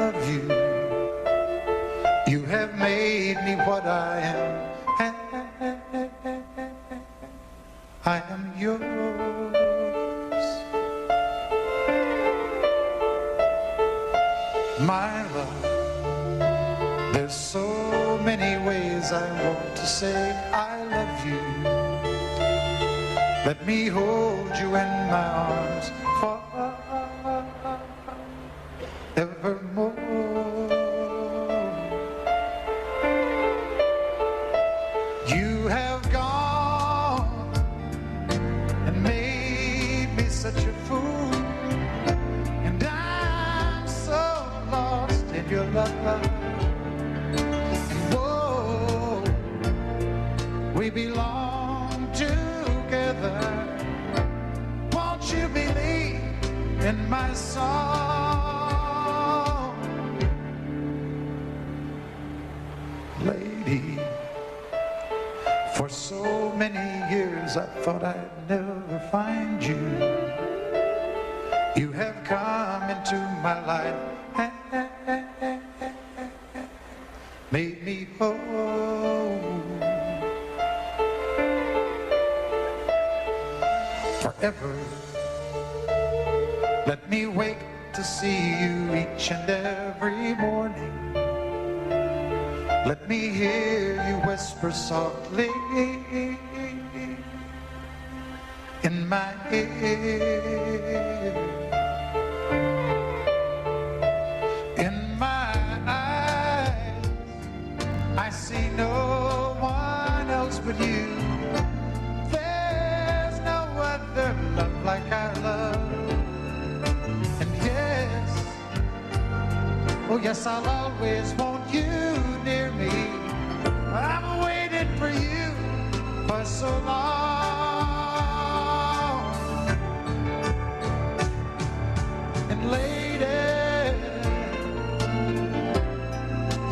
love you. You have made me what I am. I am yours. My love, there's so many ways I want to say I love you. Let me hold you in my arms forevermore. You have gone and made me such a fool, and I'm so lost in your love. Whoa, we belong together. Won't you believe in my song? Lady, for so many years I thought I'd never find you. You have come into my life, made me whole. Forever, let me wake to see you each and every morning. Let me hear you whisper softly in my ear. In my eyes, I see no one else but you. There's no other love like our love. And yes, oh yes, I'll always want you near me. I've waited for you for so long. And lady,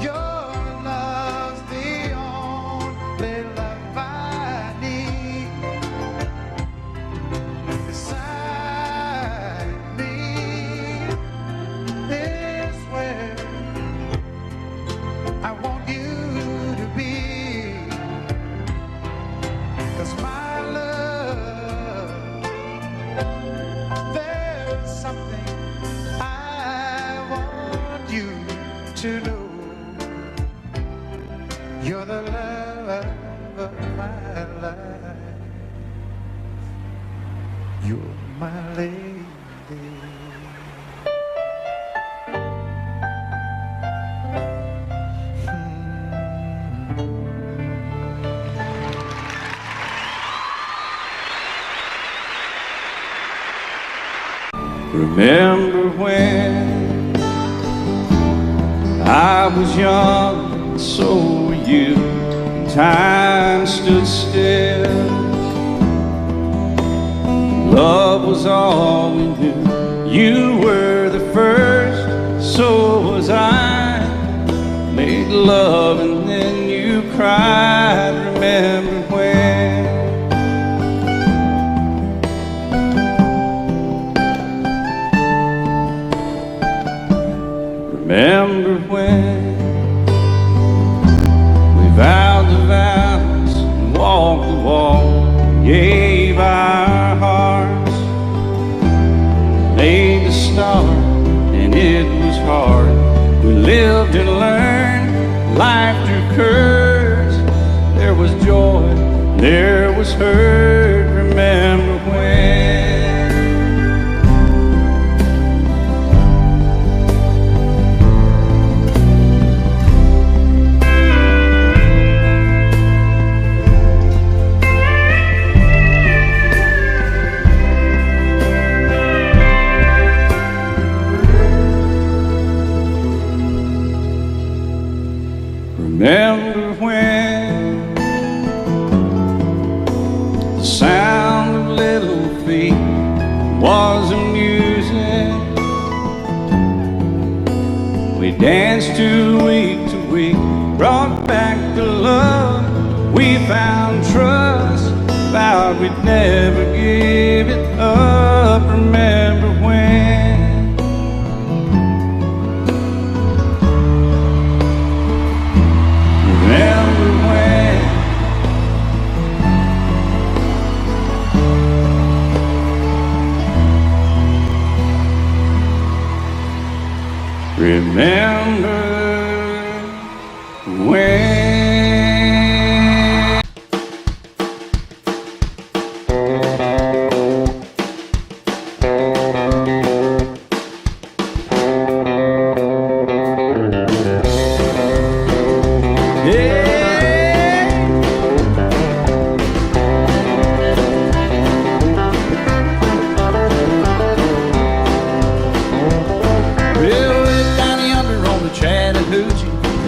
your love's the only love I need. Beside me is where I want you to be. 'Cause my love, there's something I want you to know. You're the love of my life. You're my lady. Remember when I was young, and so were you. Time stood still. Love was all we knew. You were the first, so was I. Made love and then you cried. Remember when? Remember when we vowed the vows and walked the walk, gave our hearts, made the start, and it was hard. We lived and learned, life threw curves. There was joy, there was hurt. Remember when? Remember when the sound of little feet was amusing? We danced to week, brought back the love. We found trust, vowed we'd never give it up. Remember when? When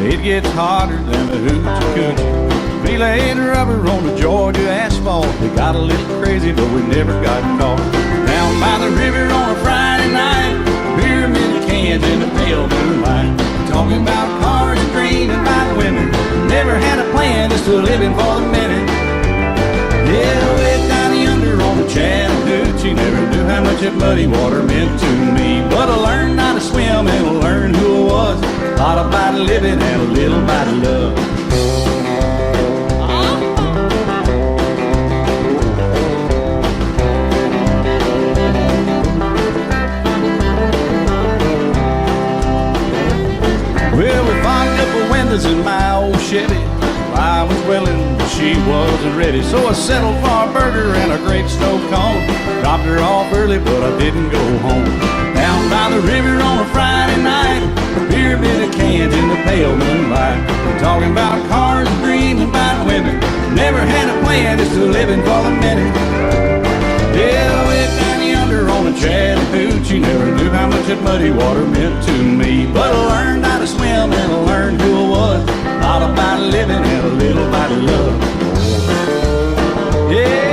it gets hotter than a hoochie coochie. We laid rubber on the Georgia asphalt. We got a little crazy, but we never got caught. Down by the river on a Friday night, pyramid cans in the pale moonlight. Talking about cars and dreaming about women. Never had a plan, just a living for the minute. Yeah, way down yonder on the Chattahoochee, never knew how much that muddy water meant to me. But I learned how to swim and I learned who I was. A lot about living and a little about love. Well, we fogged up the windows in my old Chevy. I was willing, but she wasn't ready. So I settled for a burger and a great snow cone. Dropped her off early, but I didn't go home. Down by the river on a Friday night, a pyramid of cans in the pale moonlight. We're talking about cars and dreaming about women. Never had a plan, just a living for the minute. Yeah, way down yonder on the Chattahoochee, never knew how much that muddy water meant to me. But I learned how to swim and I learned who I was. All about living and a little about love. Yeah.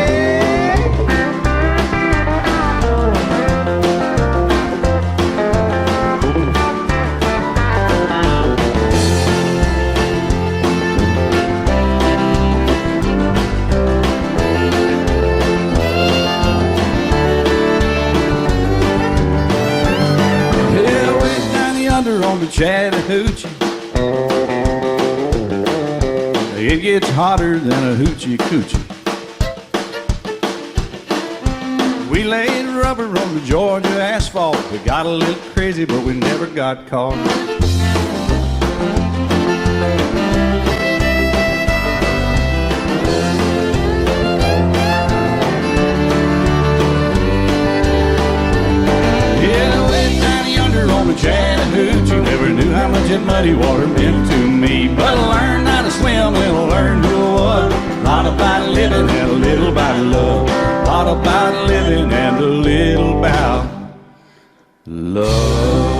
Yeah, way down yonder on the Chattahoochee, it gets hotter than a hoochie coochie. We laid rubber on the Georgia asphalt. We got a little crazy, but we never got caught. Yeah, way down yonder on the Chattahoochee, never knew how much that muddy water meant to me. But I learned how to swim and I learned who I was. A lot about living and a little about love. A lot about living and a little about love.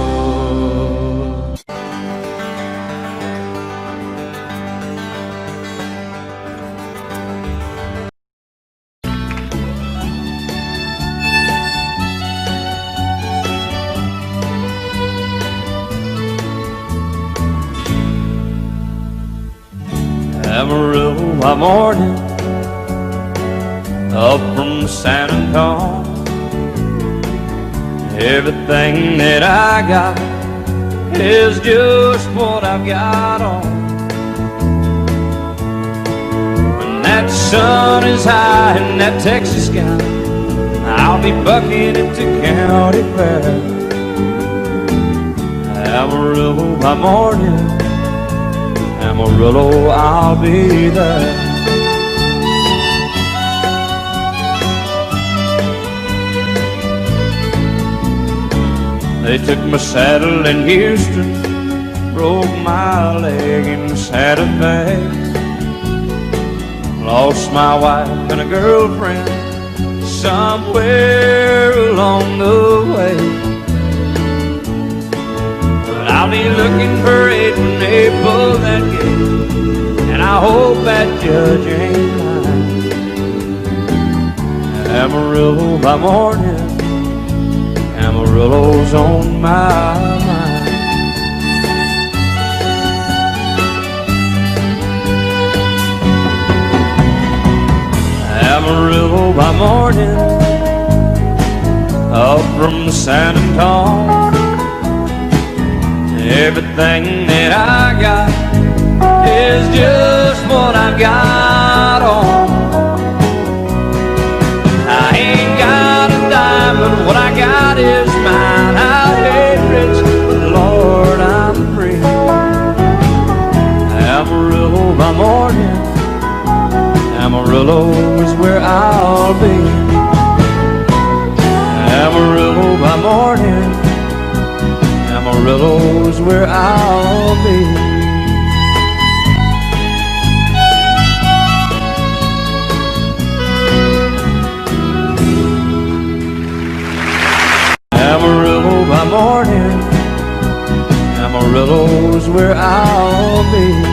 Amarillo by morning, up from San Antonio. Everything that I got is just what I've got on. When that sun is high in that Texas sky, I'll be bucking into county fair. Amarillo by morning, Amarillo, I'll be there. They took my saddle in Houston, broke my leg in Santa Fe. Lost my wife and a girlfriend somewhere along the way. I'll be looking for it when they pull that gate, and I hope that judge ain't lying. Amarillo by morning, Amarillo's on my mind. Amarillo by morning, up from San Antonio. Everything that I got is just what I've got on. I ain't got a dime, but what I got is mine. I ain't rich, but Lord, I'm free. Amarillo by morning, Amarillo is where I'll be. Amarillo by morning, Amarillo is where I'll be. Amarillo by morning, Amarillo is where I'll be.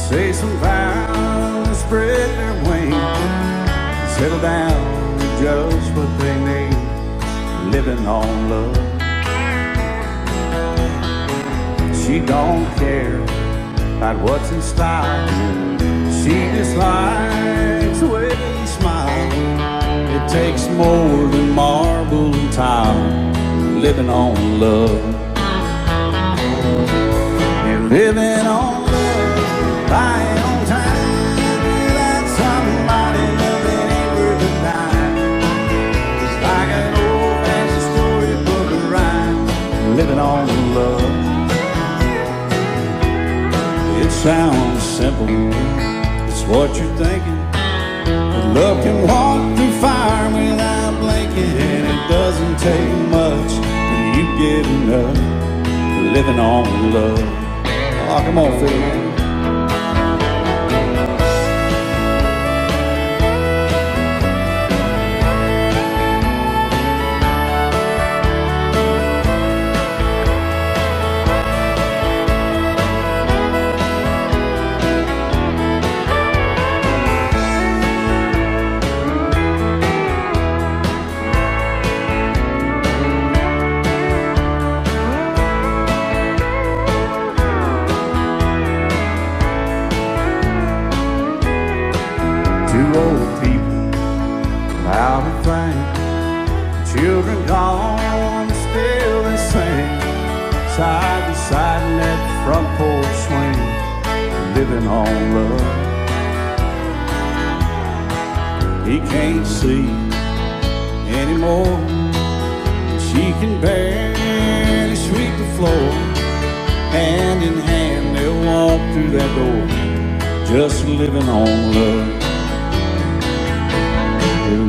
Say some vows, spread their wings, settle down to just what they need, living on love. She don't care about what's in style, she just likes the way you smile. It takes more than marble and tile, living on love. You're living on buying on time without somebody loving ain't worth a dime. It's like an old-fashioned storybook of rhyme, living on love. It sounds simple, it's what you're thinking, but love can walk through fire without blinking, and it doesn't take much when you get enough, living on love. Oh, come on, Phil. Two old people without a thing, children gone, still they sing, side by side in that front porch swing, living on love. He can't see anymore, she can barely sweep the floor. Hand in hand they'll walk through that door, just living on love.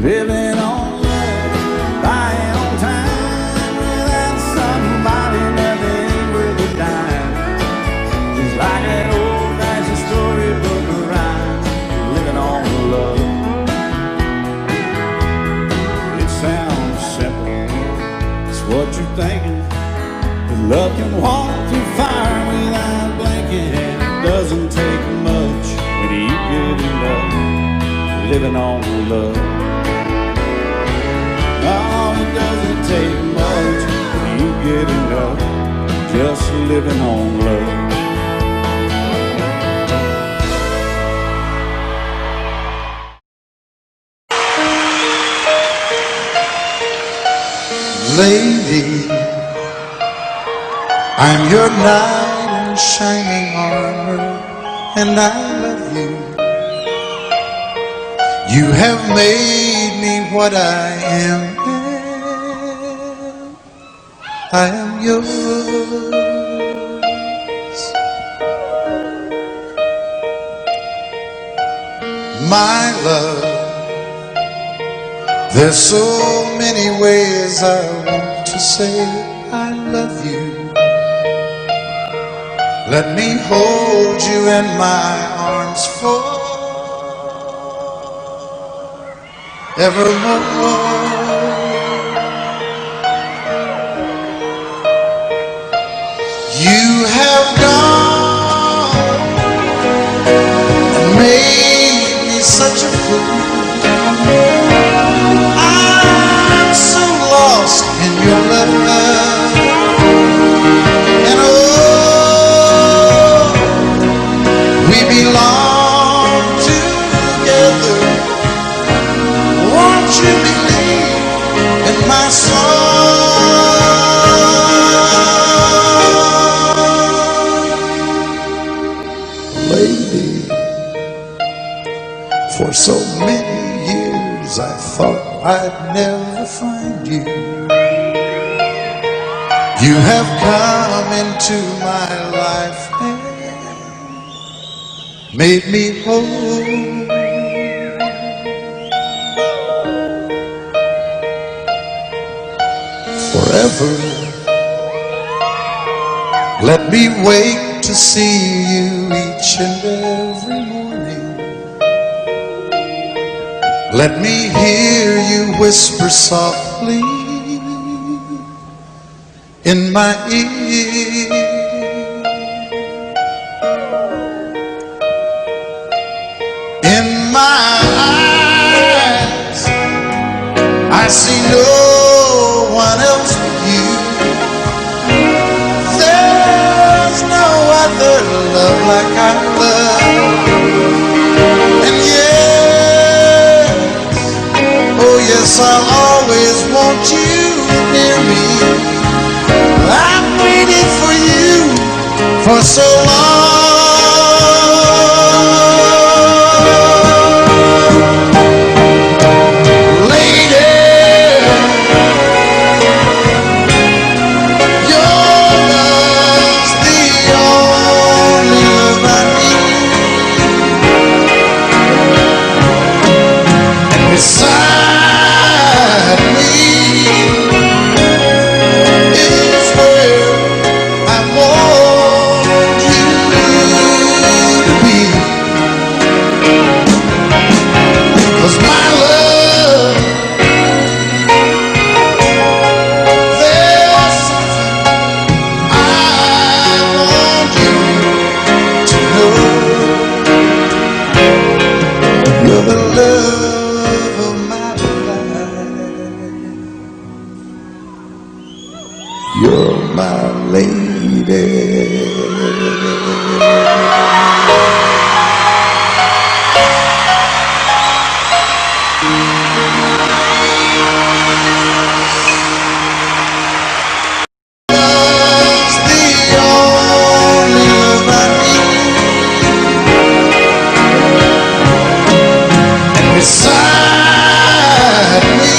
Living on love, buying on time without somebody nothing ain't worth a dime. It's like that old-fashioned storybook of rhyme, living on love. It sounds simple, it's what you're thinking, but love can walk through fire without blinking, and it doesn't take much when you get enough, living on love. Oh, it doesn't take much when you get enough, just living on love. Lady, I'm your knight in shining armor, and I love you. You have made me what I am. I am yours. My love, there's so many ways I want to say I love you. Let me hold you in my arms forevermore. You have gone and made me such a fool. I'm so lost in your love, and oh, I'd never find you. You have come into my life and made me whole. Forever, let me wake to see you each and every morning. Let me hear you whisper softly in my ear. In my eyes, I see no one else but you. There's no other love like our love. And yes, oh yes, I'll always want you near me. I've waited for you for so long. You're my lady. Love's the only love I need. And beside me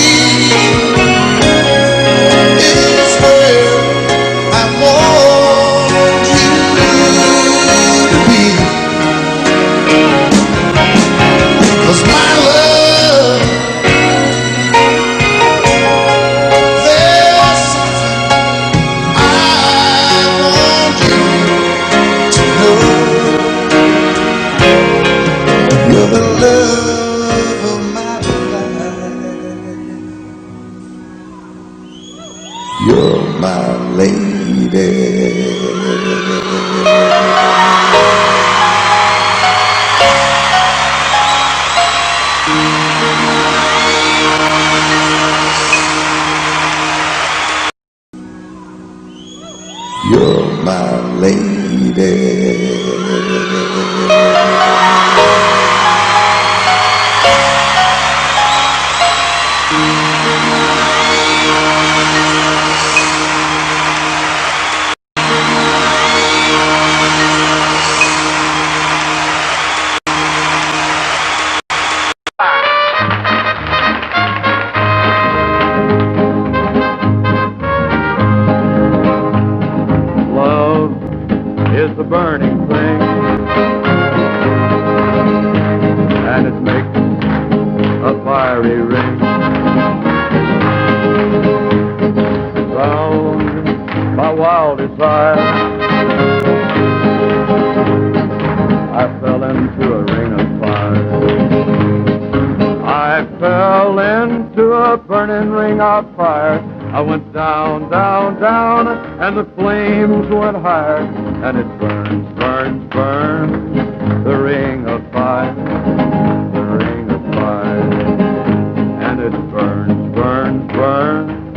you're my lady. You're my lady. Is the burning thing, and it makes a fiery ring. Drowned my wild desire, I fell into a ring of fire. I fell into a burning ring of fire. I went down, down, down, and the flames went higher. And it burns, burns, burns, the ring of fire, the ring of fire. And it burns, burns, burns,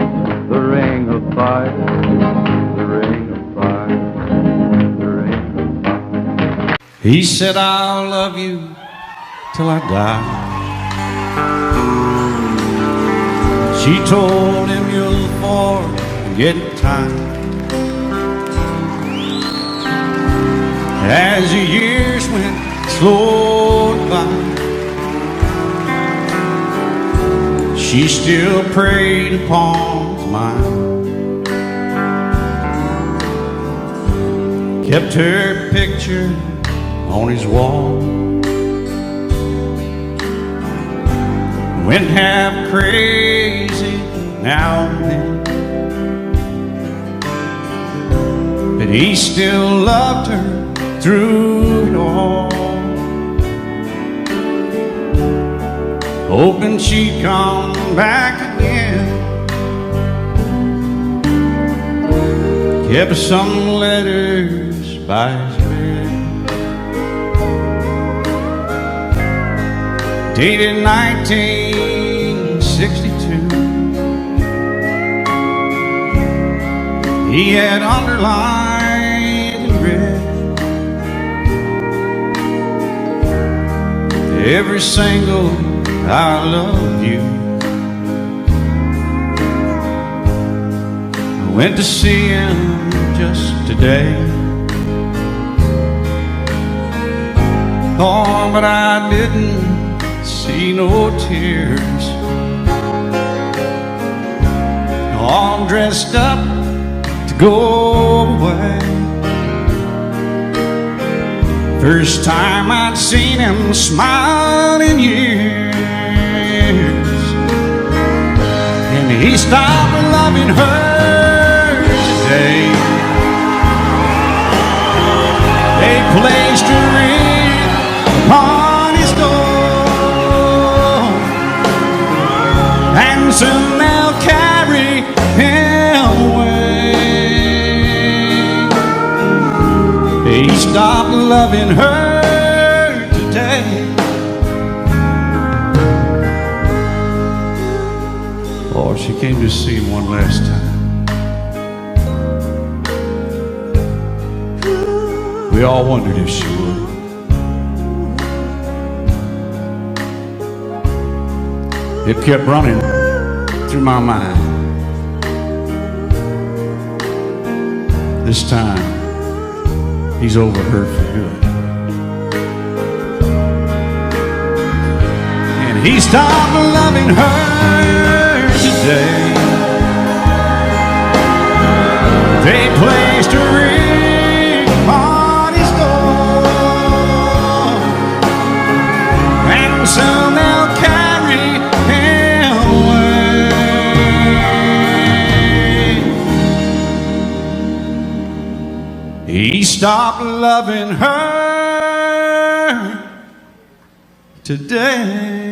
the ring of fire, the ring of fire, the ring of fire. He said, I'll love you till I die. She told him, you'll forget time. As the years went slowly by, she still preyed upon his mind. Kept her picture on his wall. Went half crazy now and then, but he still loved her through it all, hoping she'd come back again. Kept some letters by his bed, dated 1962. He had underlined in red every single I love you. I went to see him just today. Oh, but I didn't see no tears. All dressed up to go away. First time I'd seen him smile in years, and he stopped loving her today. They placed a ring on his door, and soon they'll carry him away. He stopped loving her today. Oh, she came to see him one last time. We all wondered if she would. It kept running through my mind. This time, he's over her for good. And he stopped loving her today. They placed a ring on his door, and soon they'll carry him away. He stopped loving her today.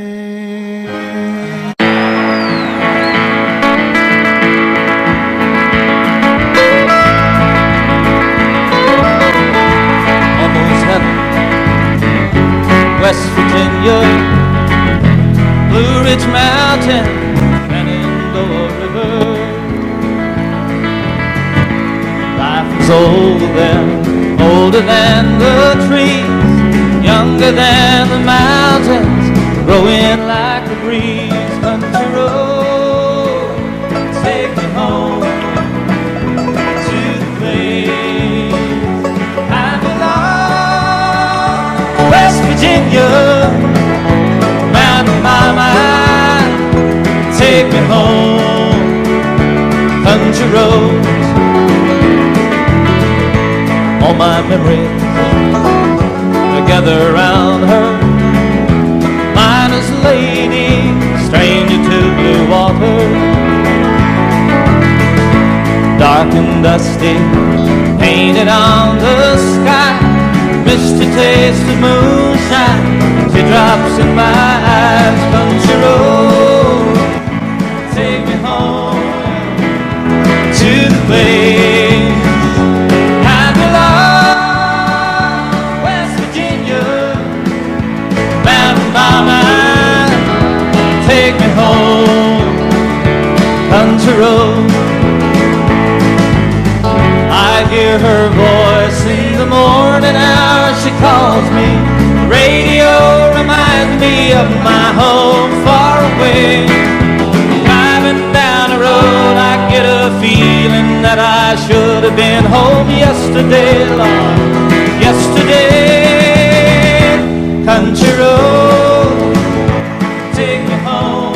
Almost heaven, West Virginia, Blue Ridge Mountain, Shenandoah River. Life was old then, older than the trees, younger than the mountains, growing like a breeze. Country road, take me home to the place I belong. West Virginia, mountain my mind, take me home. Country roads, all my memories gather around her. Miner's lady, stranger to blue water, dark and dusty, painted on the sky. Misty taste of moonshine, teardrops in my eyes. Country road, take me home to the place I belong. West Virginia, mountain by mine, take me home. Country road, I hear her voice in the morning hour. She calls me. Radio reminds me of my home far away. Driving down the road, I get a feeling that I should have been home yesterday, Lord, yesterday. Country road, take me home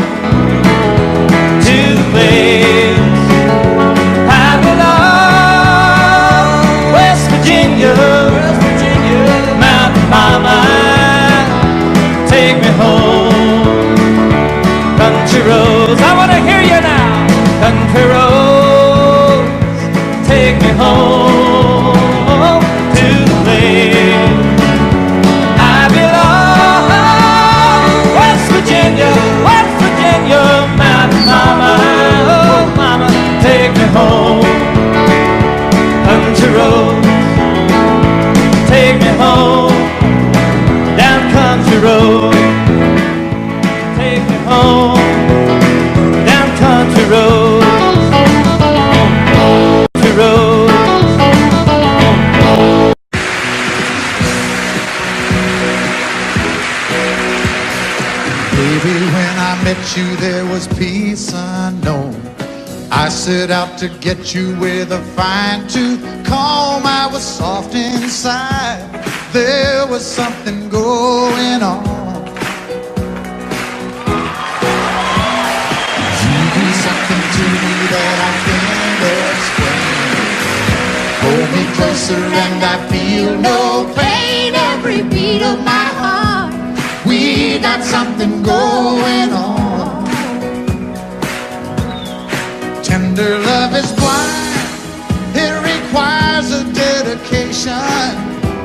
country roads. I want to hear you now. Country roads, take me home to the place I belong. West Virginia, mountain mama, oh mama, take me home. Country roads, take me home. Down country road, take me home. Down country road, country road. Baby, when I met you, there was peace unknown. I set out to get you with a fine-tooth comb. I was soft inside. There was something going on. You do something to me that I can't explain. Hold me closer and I feel no pain. Every beat of my heart, we got something going on. Tender love is blind. It requires a dedication.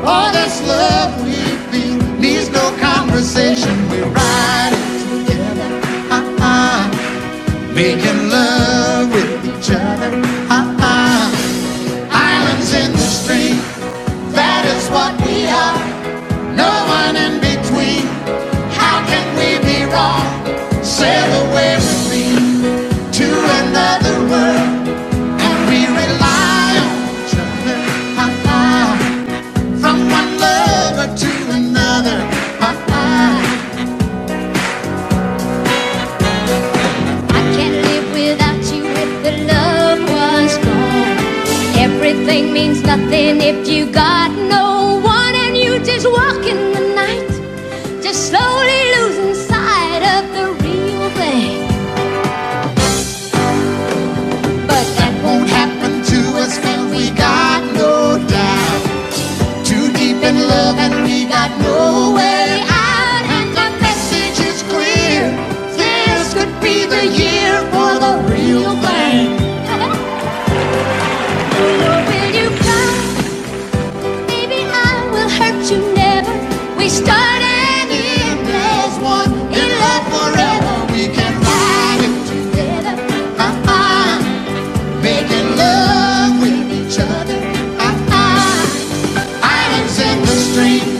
All this love we feel needs no conversation. We ride it together, making love with each other, Islands in the stream, that is what we are. No one in between. How can we be wrong? Sail away with me to another world, and we rely on each other, from one lover to another. I can't live without you if the love was gone. Everything means nothing if you got no one, and you just walk in the night, just slowly losing sight of the real thing. But that won't happen to us when we got no doubt. Too deep in love and we got no way out. And the message is clear. This could be the year for the real thing. Will you come? Baby, I will hurt you never. We start and end as one. In love forever, we can ride it together, making love with each other, Islands in the stream.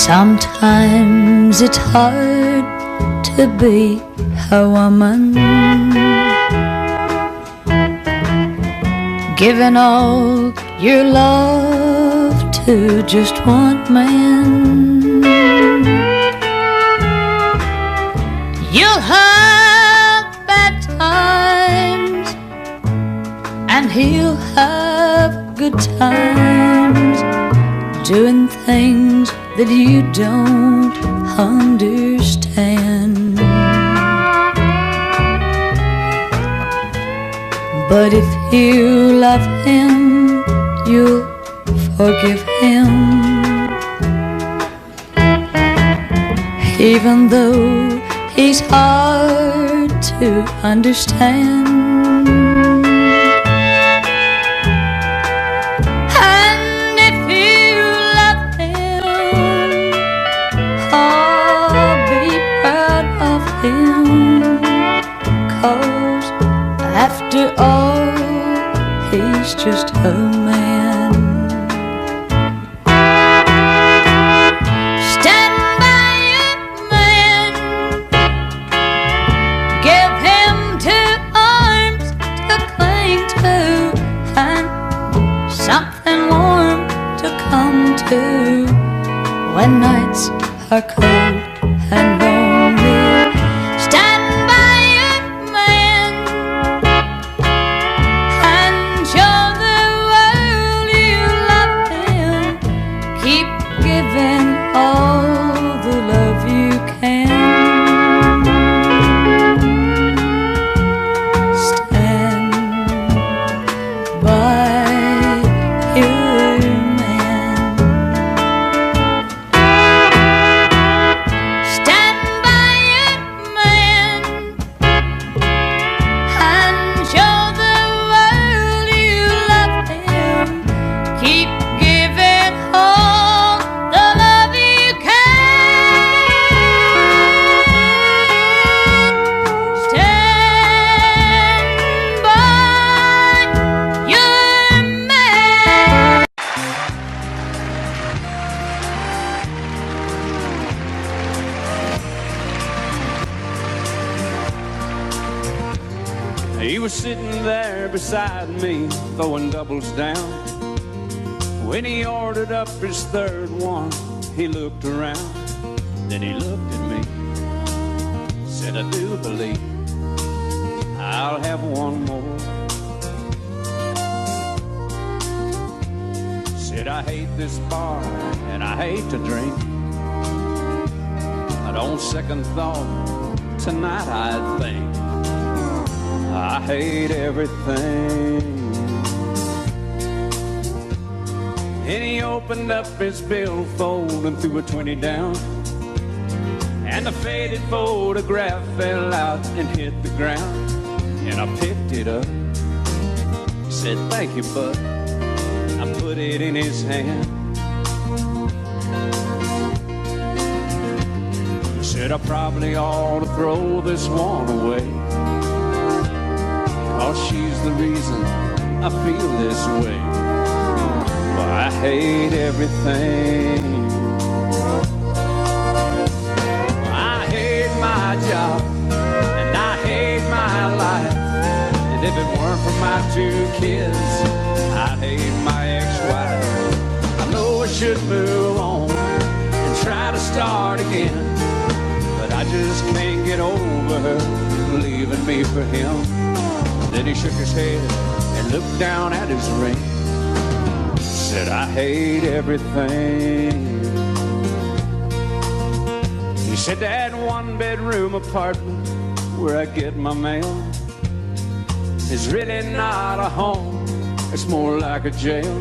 Sometimes it's hard to be a woman, giving all your love to just one man. You'll have bad times and he'll have good times, doing things that you don't understand. But if you love him, you'll forgive him, even though he's hard to understand. And if you love him, oh, be proud of him, 'cause after all, he's just a man. Stand by your man, give him 2 arms to cling to, and something warm to come to when nights are cold and lonely. Stand by your man and show the world you love him. Keep giving all the love you can. Stand by your man. Stand by your man and show the world you love him. Keep giving all the love you can. Stand by your man. He was sitting there beside me, throwing doubles down. When he ordered up his third one, he looked around. Then he looked at me, said, I do believe I'll have one more. Said, I hate this bar and I hate to drink, but on second thought, tonight I think I hate everything. And he opened up his billfold and threw a 20 down, and the faded photograph fell out and hit the ground. And I picked it up, said, thank you, bud. I put it in his hand. Said, I probably ought to throw this one away, 'cause she's the reason I feel this way. Well, I hate everything. I hate my job and I hate my life, and if it weren't for my 2 kids, I'd hate my ex-wife. I know I should move on and try to start again, but I just can't get over her leaving me for him. Then he shook his head and looked down at his ring, said, I hate everything. He said, that 1-bedroom apartment where I get my mail is really not a home. It's more like a jail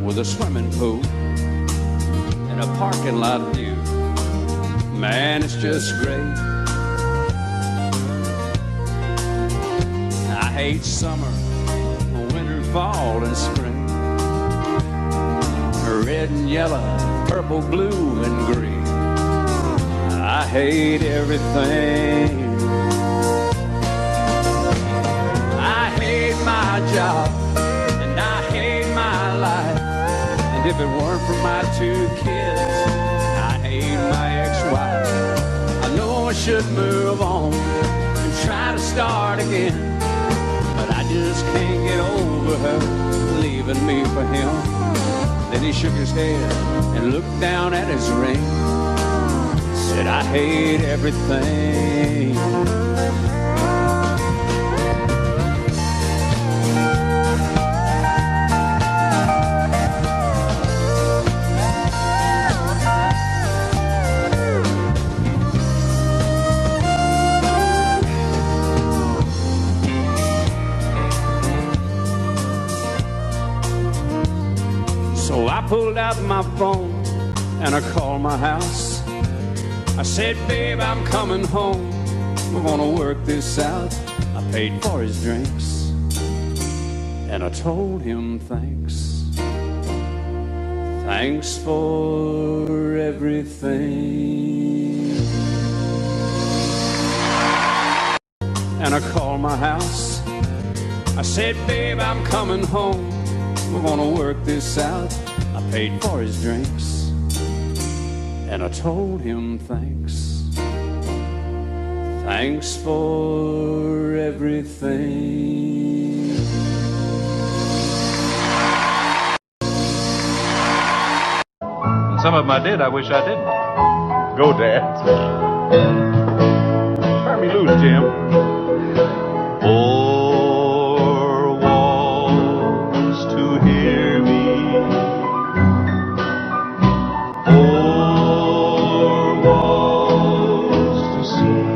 with a swimming pool and a parking lot view. Man, it's just great. I hate summer, winter, fall, and spring, red and yellow, purple, blue, and green. I hate everything. I hate my job and I hate my life, and if it weren't for my 2 kids, I hate move on and try to start again. But I just can't get over her leaving me for him. Then he shook his head and looked down at his ring. Said, I hate everything. So I pulled out my phone and I called my house. I said, babe, I'm coming home. We're gonna work this out. I paid for his drinks and I told him thanks. Thanks for everything. And I called my house. I said, babe, I'm coming home. We're gonna work this out. I paid for his drinks and I told him thanks. Thanks for everything. And some of them I did, I wish I didn't. Go, Dad. Turn me loose, Jim. Four walls to hear me. Four walls to see.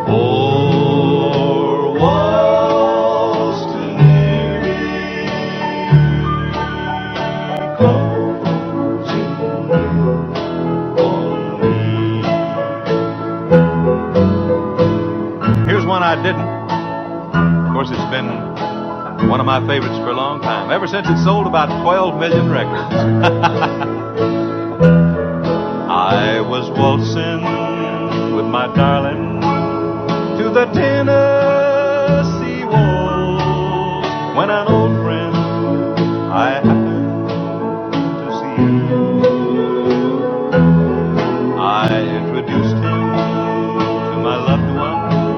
Four walls to hear me. Closing on me. Here's one I didn't. Of course, it's been one of my favorites for a long time, ever since it sold about 12 million records. I was waltzing with my darling to the Tennessee waltz when an old friend I happened to see. I introduced him to my loved one,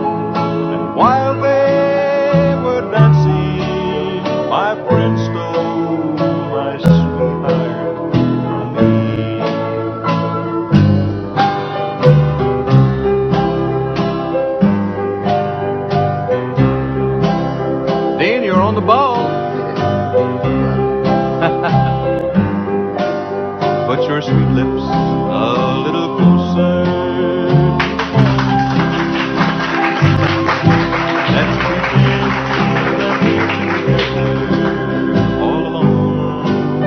and while they were dancing, my friend stole my sweetheart from me. Dean, you're on the ball. Put your sweet lips a little closer. Let's pretend that we're together all alone.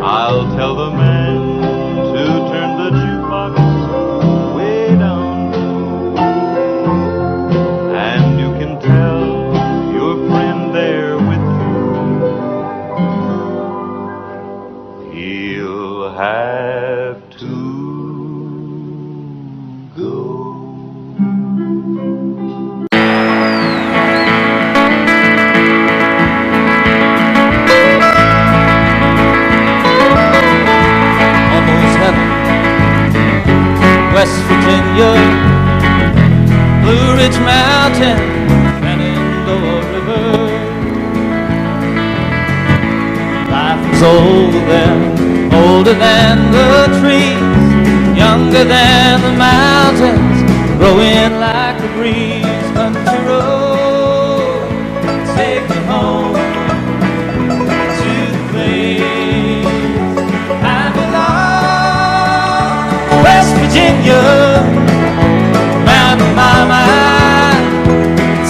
I'll tell the man to turn the jukebox way down low, and you can tell your friend there with you he'll have to go. Almost heaven, West Virginia, Blue Ridge Mountain, Shenandoah River. Life was old then, older than the trees, younger than the mountains, growing like a breeze. Country road, take me home to the place I belong. West Virginia, mountain my mind,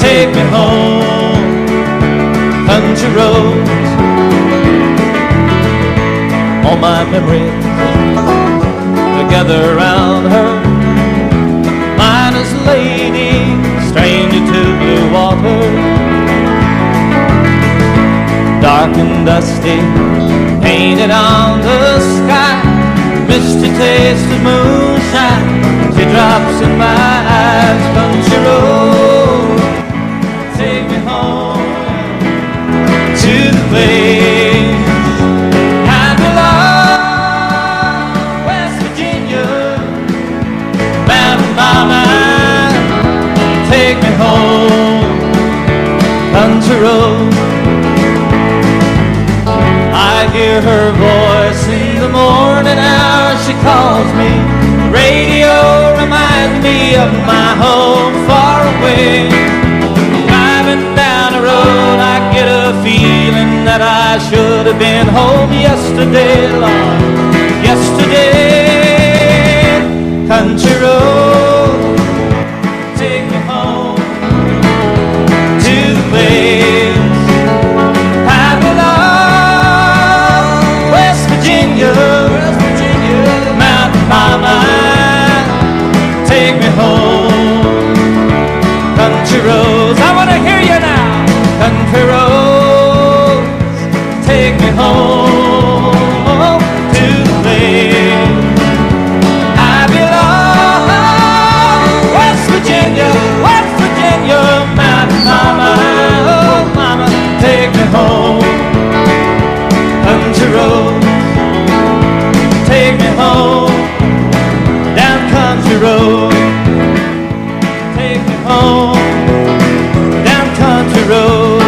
take me home. Country roads, all my memories together around her. Miner's lady, stranger to blue water. Dark and dusty, painted on the sky. Misty taste of moonshine, teardrops in my eyes. Country road, take me home to the place I belong. West Virginia. hear her voice in the morning hour. She calls me. The radio reminds me of my home far away. Driving down the road, I get a feeling that I should have been home yesterday, Lord, yesterday. Country road, take me home to the place I belong. West Virginia, Mountain Mama, take me home. Country roads, I want to hear you now. Country roads, take me home to the place I belong. West Virginia, Mountain Mama, oh Mama, take me home. Country roads, take me home. Down country road, take me home. Down country road,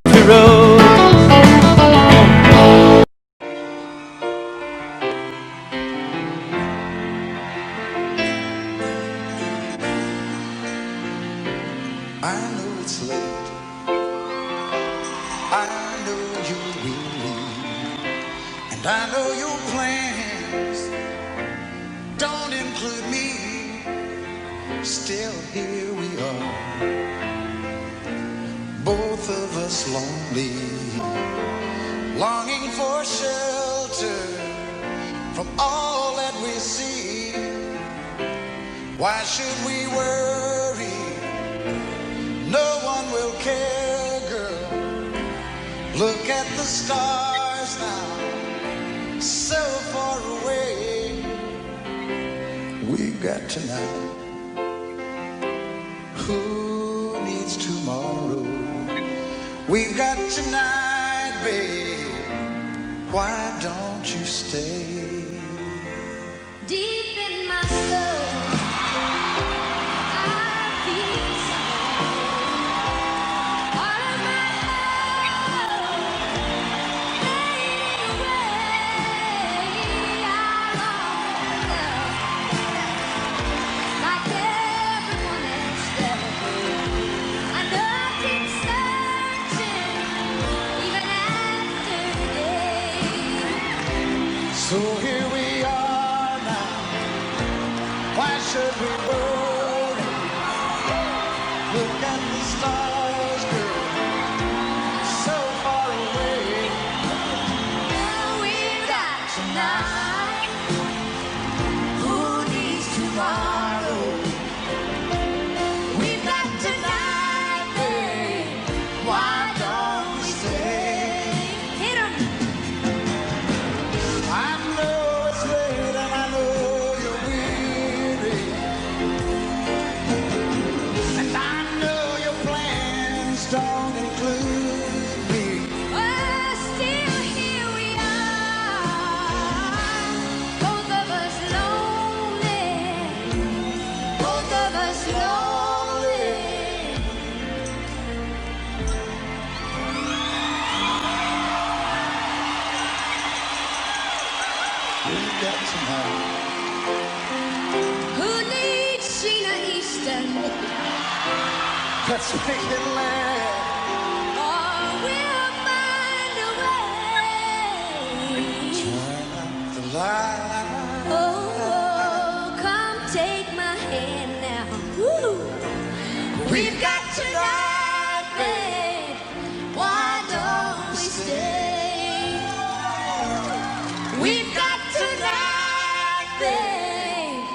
country road. I know it's late. I know you will leave. And I know your plans don't include me. Still here we are, both of us lonely, longing for shelter from all that we see. Why should we worry? No one will care, girl. Look at the stars now, so far away. We've got tonight. Who needs tomorrow? We've got tonight, babe. Why don't you stay? Deep in my soul, I feel something. All of my love fading away. I long for love like everyone else does. I know I keep searching even after today. So here we are now. Why should we worry? Look at the stars, girl, so far away. We've got tonight. Who needs tomorrow? We've got tonight, babe. Why don't we stay? Hit 'em. I know it's late and I know you're weary, and I know your plans don't include me. Well, still here we are, both of us lonely, both of us lonely. We've got tonight. Who needs Sheena Easton? Let's make it last. Or we'll find a way. Turn up the light. Oh, come take my hand now. Woo. We've got tonight, babe. Why don't we stay? We've got tonight, babe.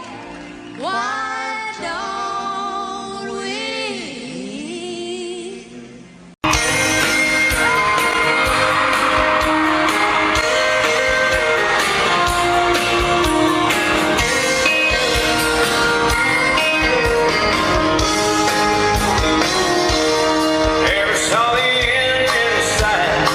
Why don't we? Never saw the end in sight.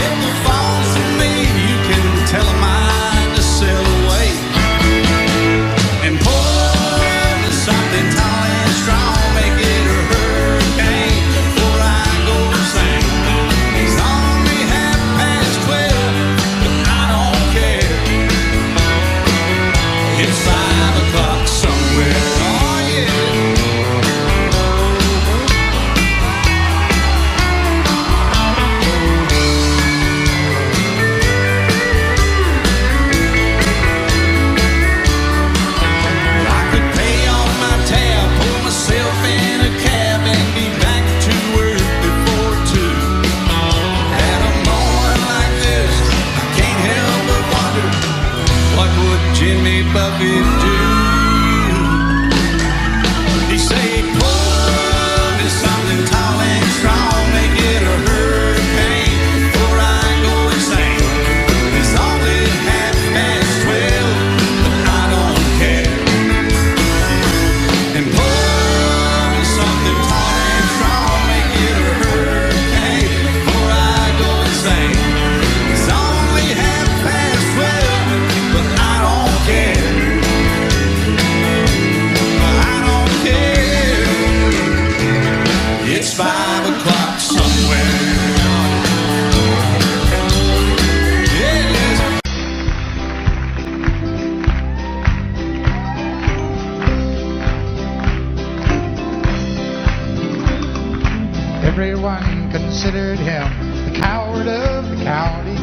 If it falls from me, you can tell them I just sail away. And pour me something tall and strong, make it a hurricane before I go to sing. It's only 12:30, but I don't care. It's 5 o'clock somewhere, oh yeah. I could pay off my tab, pull myself in a cab, and be back to work before 2. At a moment like this, I can't help but wonder, what would Jimmy Buffett do? He say, pull me something tall and strong, make it a hurricane before I go insane. It's only 12:30, but I don't care. And pull me something tall and strong, make it a hurricane before I go insane. It's only 12:30, but I don't care. I don't care. It's 5 o'clock somewhere. Yes. Everyone considered him the coward of the county.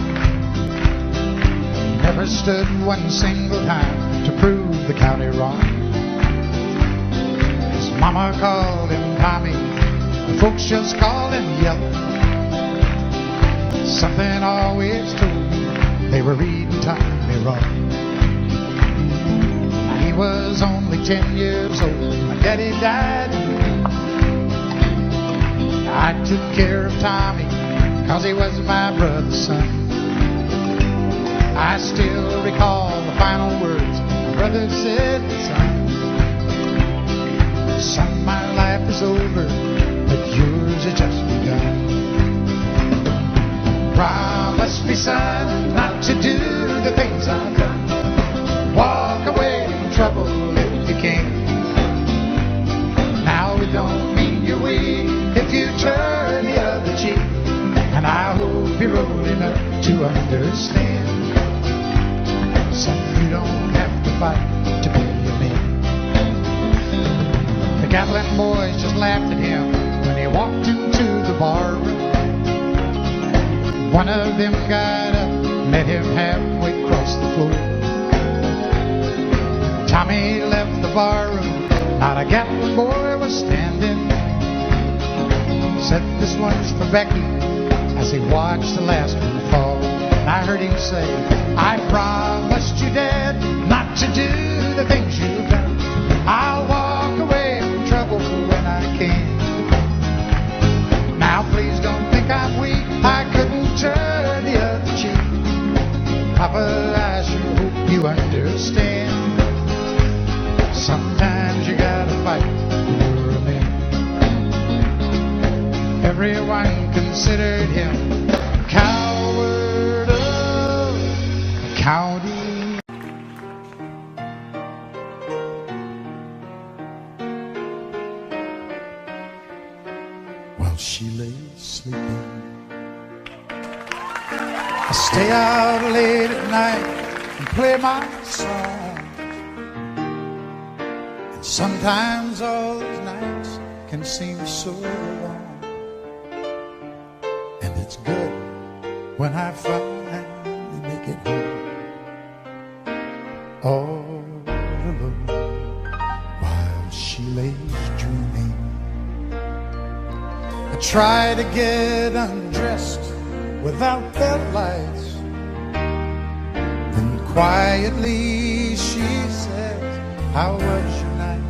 Never stood one single time to prove the county wrong. His mama called him Tommy, the folks just called him Yellow. Something always told me they were reading Tommy wrong. He was only 10 years old, my daddy died. I took care of Tommy, 'cause he was my brother's son. I still recall the final words my brother said, son, my life is over, but yours has just begun. Promise me, son, not to do the things I've done. Walk away from trouble if you can. Now it don't mean you're weak if you turn the other cheek, and I hope you're old enough to understand. Son, you don't have to fight to be a man. The Gatlin boys just laughed at him when he walked into the bar room. One of them got up, met him halfway across the floor. Tommy left the bar room, not a Gatlin boy was standing. Said, this one's for Becky, as he watched the last one fall. And I heard him say, I promised you, Dad, not to do the things you've done. I'll walk away from trouble when I can. Now please don't think I'm weak, I couldn't turn the other cheek. Papa, I sure hope you understand. Sometimes you gotta fight for a man. Everyone considered him coward of the county. While she lay sleeping, I stay out late at night and play my song. And sometimes all those nights can seem so long. And it's good when I finally make it home, all alone, while she lays dreaming. I try to get undressed without their lights. Then quietly she says, how was your night?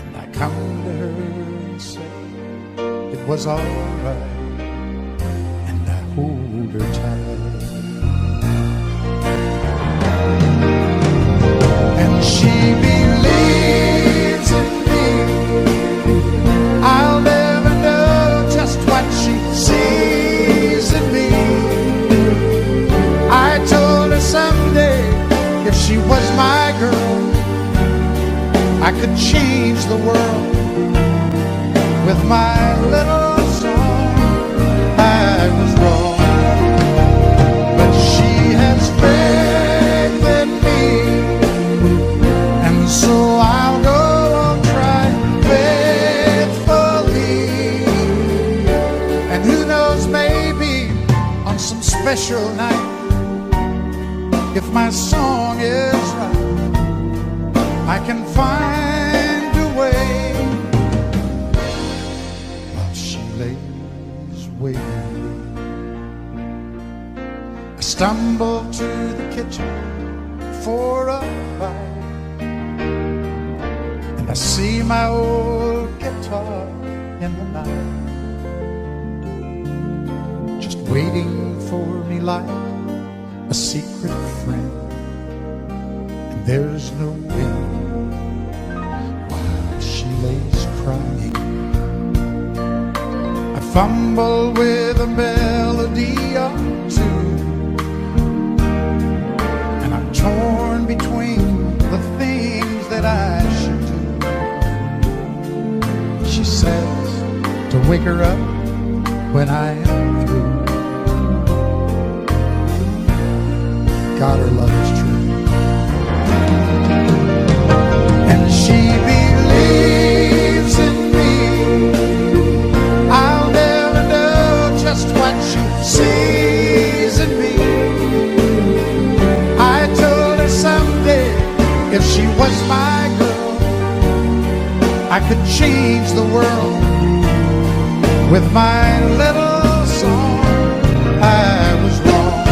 And I come to her and say, it was all right. And I hold her tight. And she believes in me. I'll never know just what she sees I could change the world with my little song. I was wrong, but she has faith in me, and so I'll go on trying faithfully. And who knows, maybe on some special night, if my song is right, I can find a way while she lays waiting. I stumble to the kitchen for a bite, and I see my old guitar in the night, just waiting for me like a secret friend. And there's no wind while she lays crying. I fumble with a melody or two, and I'm torn between the things that I should do. She says to wake her up when I am through. God, her love is true. And she believes in me. I'll never know just what she sees in me. I told her someday, if she was my girl, I could change the world with my little song. I was wrong,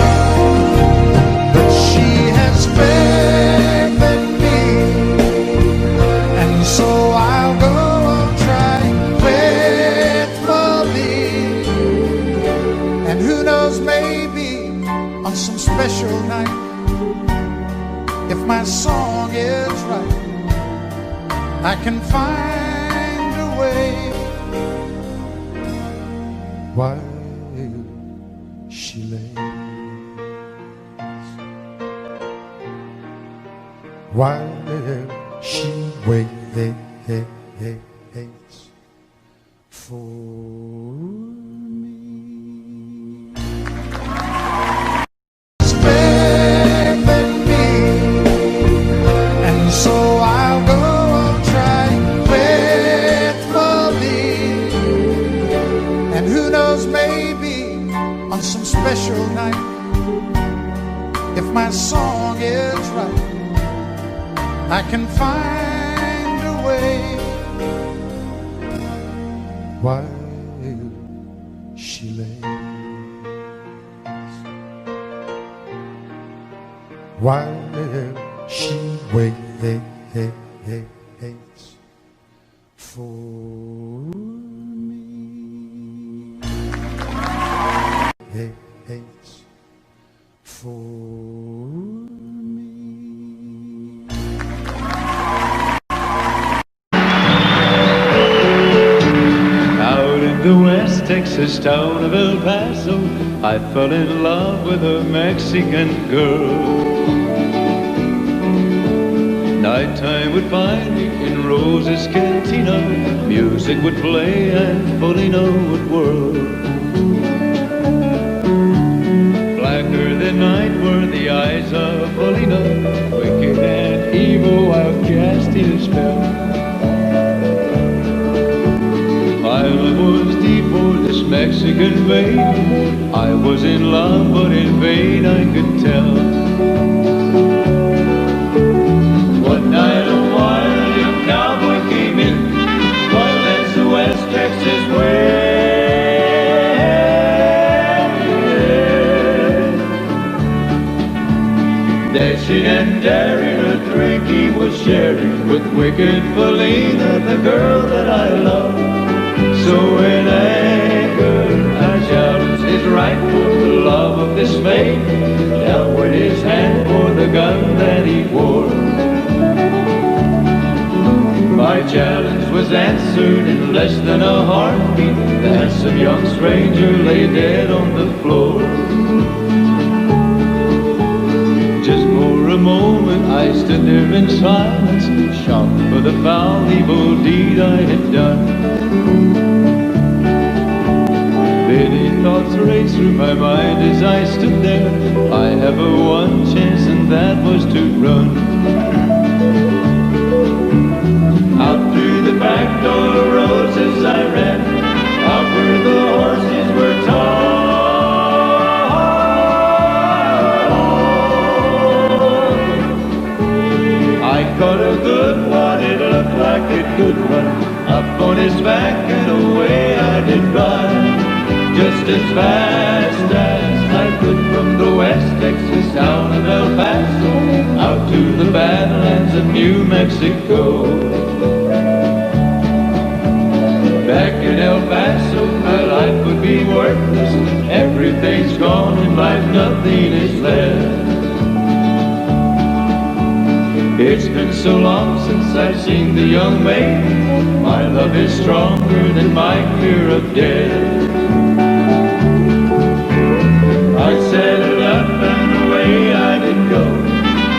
but she has faith in me, and so I'll go on trying faithfully. And who knows, maybe on some special night, if my song is right, I can find a way while she lays, while she waits for me. Faith in me, and so I'll go on trying faithfully. And who knows, maybe on some special night, if my song is right, I can find a way while she lays, while she waits for me. Waits for me. Out in the West Texas town of El Paso, I fell in love with a Mexican girl. Nighttime would find me in Rose's Cantina, music would play and Polino would whirl. Blacker than night were the eyes of Polino, wicked and evil while casting a spell. My love was deep for this Mexican babe, I was in love but in vain I could tell. One night a wild young cowboy came in, wild as the West Texas wind. Dashing and daring, a drink he was sharing with wicked Felina, the girl that I love. So in anger I challenged his right for the love of this maid, down with his hand for the gun that he wore. My challenge was answered in less than a heartbeat. The handsome young stranger lay dead on the floor. Just for a moment I stood there live in silence, shocked for the foul, evil deed I had done. Many thoughts raced through my mind as I stood there. I have a one chance, and that was to run. Out through the back door roads as I ran, out where the horses were tied. I caught a good one, it looked like it could run. Up on his back and away I did run, just as fast as I could from the West Texas town of El Paso out to the Badlands of New Mexico. Back in El Paso, my life would be worthless. Everything's gone in life, nothing is left. It's been so long since I've seen the young maiden. My love is stronger than my fear of death. I saddled up and away I did go,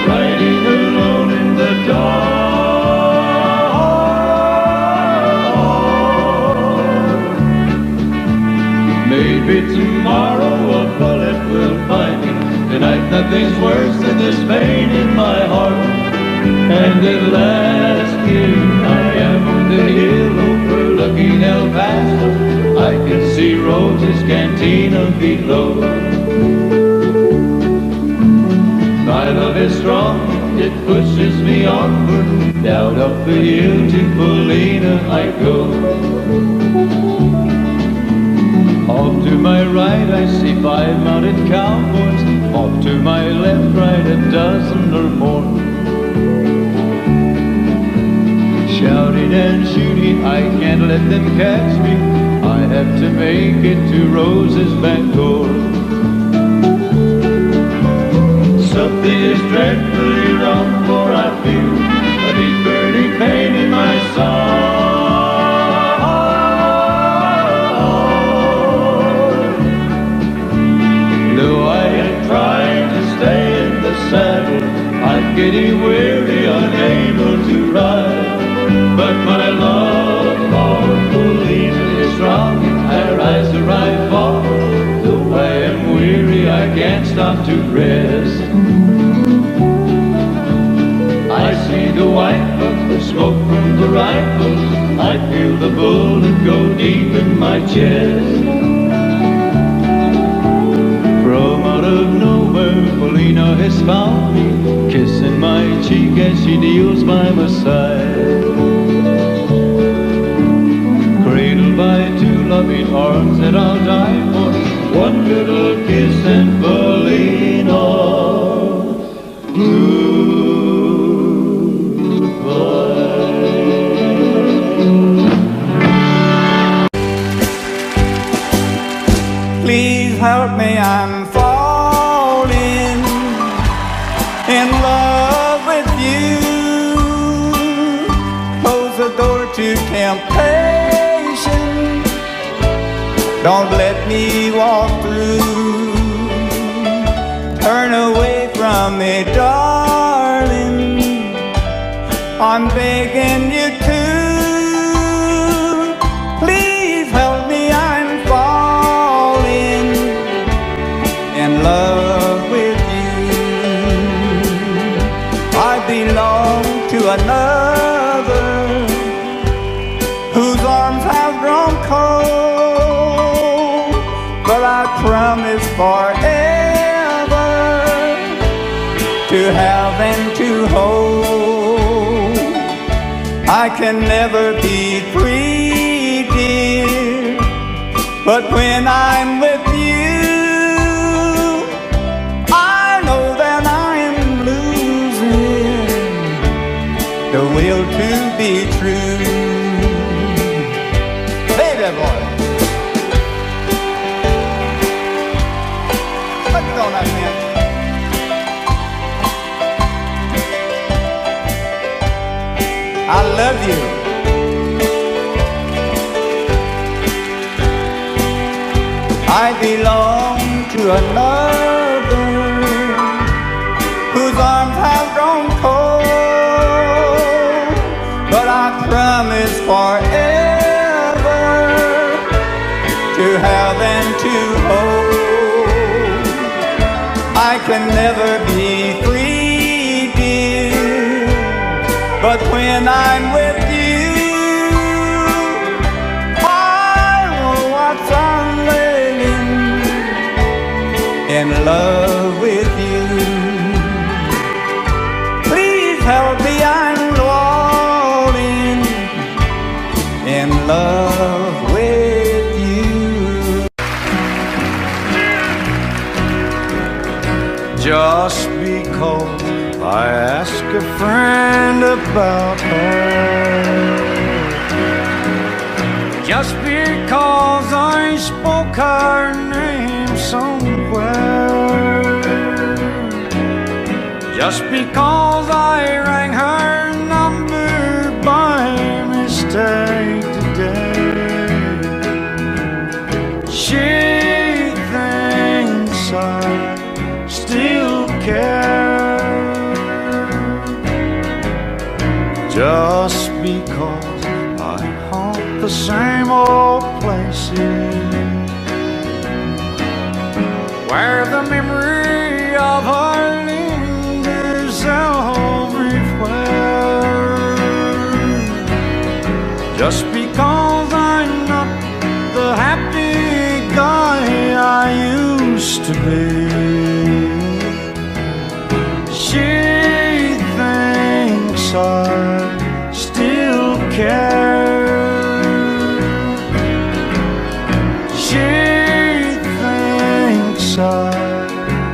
riding alone in the dark. Maybe tomorrow a bullet will find me. Tonight nothing's worse than this pain in my heart. And at last here I am on the hill overlooking El Paso. I can see Rose's cantina below. My love is strong, it pushes me onward. Down up the hill to Polina I go. Off to my right I see 5 mounted cowboys. Off to my left, right, a dozen or more. Shouting and shooting, I can't let them catch me. I have to make it to Rose's back door. Something is dreadfully wrong, for I feel a deep burning pain in my soul. Though I am trying to stay in the saddle, I'm getting weary, unable to ride. But my love for Polina is strong. I rise or I fall. Though I am weary, I can't stop to rest. I see the white of the smoke from the rifle. I feel the bullet go deep in my chest. From out of nowhere, Polina has found me, kissing my cheek as she kneels by my side. Cradled by 2 loving arms that I'll die for, one little kiss and Polina, Please help me, I'm falling in love with you. Close the door to temptation. Don't let me walk through. Turn away from me, darling. I'm begging you to. Please help me, I'm falling in love with you. I belong to another whose arms have grown cold, but I promise forever to have and to hold. I can never be free, dear, but when I'm with you, I know that I'm losing the will to be true. Hey there, boy. What's going on, man? I love you. I belong to another whose arms have grown cold, can never be free, dear. But when I'm with you, oh, what's unveiling in love with you. Please help me, I'm falling in love with you. Just because I ask a friend about her, just because I spoke her name somewhere, just because I rang her number by mistake today, she thinks I still care. Just because I haunt the same old places where the memory of her lingers everywhere. Just because I'm not the happy guy I used to be, she thinks I still care. She thinks I